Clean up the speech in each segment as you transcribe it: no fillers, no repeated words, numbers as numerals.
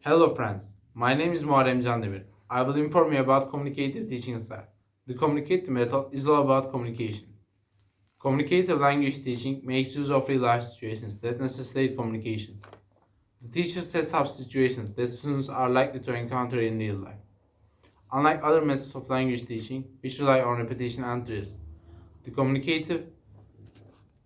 Hello friends, my name is Muharrem Demir. I will inform you about communicative teaching style. The communicative method is all about communication. Communicative language teaching makes use of real-life situations that necessitate communication. The teacher sets up situations that students are likely to encounter in real life. Unlike other methods of language teaching, which rely on repetition and drills, the communicative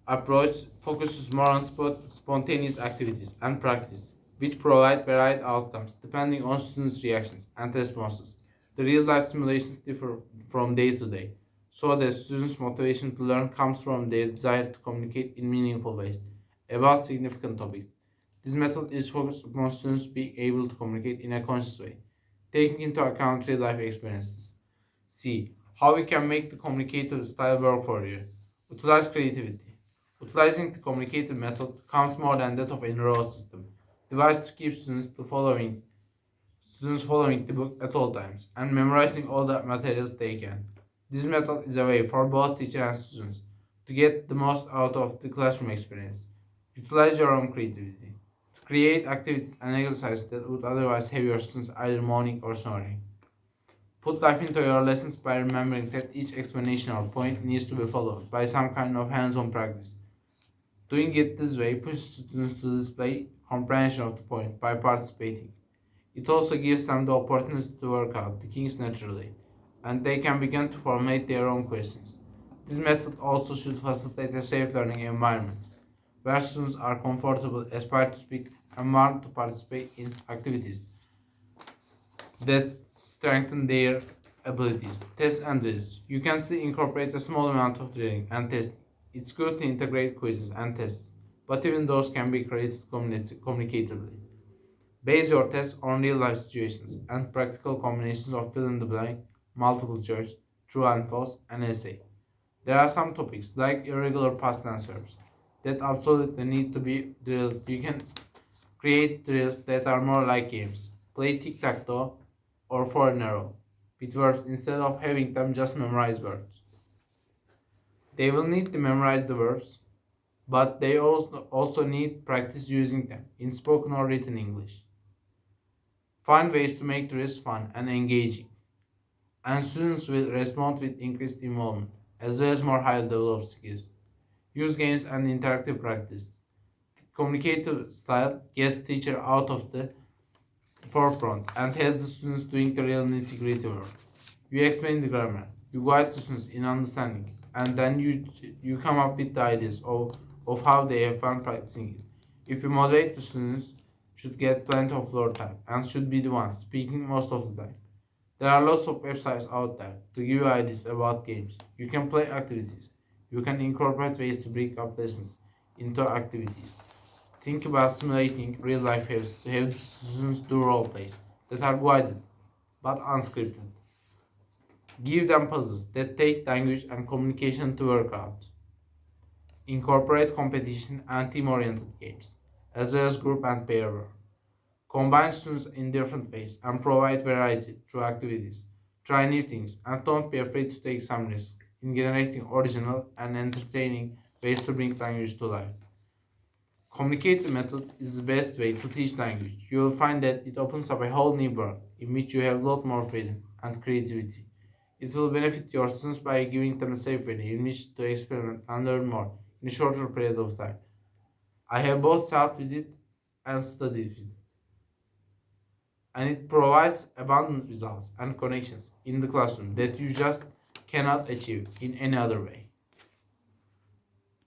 approach focuses more on spontaneous activities and practice, which provide varied outcomes depending on students' reactions and responses. The real-life simulations differ from day to day, so the students' motivation to learn comes from their desire to communicate in meaningful ways about significant topics. This method is focused upon students being able to communicate in a conscious way, taking into account real-life experiences. C. How we can make the communicative style work for you. Utilize creativity. Utilizing the communicative method comes more than that of any raw system. Device to keep students following the book at all times and memorizing all the materials they can. This method is a way for both teacher and students to get the most out of the classroom experience. Utilize your own creativity to create activities and exercises that would otherwise have your students either moaning or snoring. Put life into your lessons by remembering that each explanation or point needs to be followed by some kind of hands-on practice. Doing it this way pushes students to display comprehension of the point by participating. It also gives them the opportunity to work out the kinks naturally, and they can begin to formulate their own questions. This method also should facilitate a safe learning environment, where students are comfortable, aspire to speak, and want to participate in activities that strengthen their abilities. Test and drills. You can still incorporate a small amount of drilling and testing. It's good to integrate quizzes and tests, but even those can be created communicatively. Base your tests on real life situations and practical combinations of fill in the blank, multiple choice, true and false, and essay. There are some topics, like irregular past tense verbs, that absolutely need to be drilled. You can create drills that are more like games. Play tic tac toe or for narrow with verbs instead of having them just memorize words. They will need to memorize the verbs, but they also need practice using them in spoken or written English. Find ways to make drills fun and engaging, and students will respond with increased involvement, as well as more highly developed skills. Use games and interactive practice. Communicative style gets teacher out of the forefront and has the students doing the real nitty-gritty work. You explain the grammar, you guide the students in understanding, and then you come up with the ideas of how they have fun practicing it. If you moderate, the students should get plenty of floor time and should be the ones speaking most of the time. There are lots of websites out there to give you ideas about games. You can play activities. You can incorporate ways to break up lessons into activities. Think about simulating real life to have students do role plays that are guided but unscripted. Give them puzzles that take language and communication to work out. Incorporate competition and team-oriented games, as well as group and pair work. Combine students in different ways and provide variety through activities. Try new things and don't be afraid to take some risks in generating original and entertaining ways to bring language to life. Communicative method is the best way to teach language. You will find that it opens up a whole new world in which you have a lot more freedom and creativity. It will benefit your students by giving them a safe way in which to experiment and learn more in a shorter period of time. I have both taught with it and studied with it, and it provides abundant results and connections in the classroom that you just cannot achieve in any other way.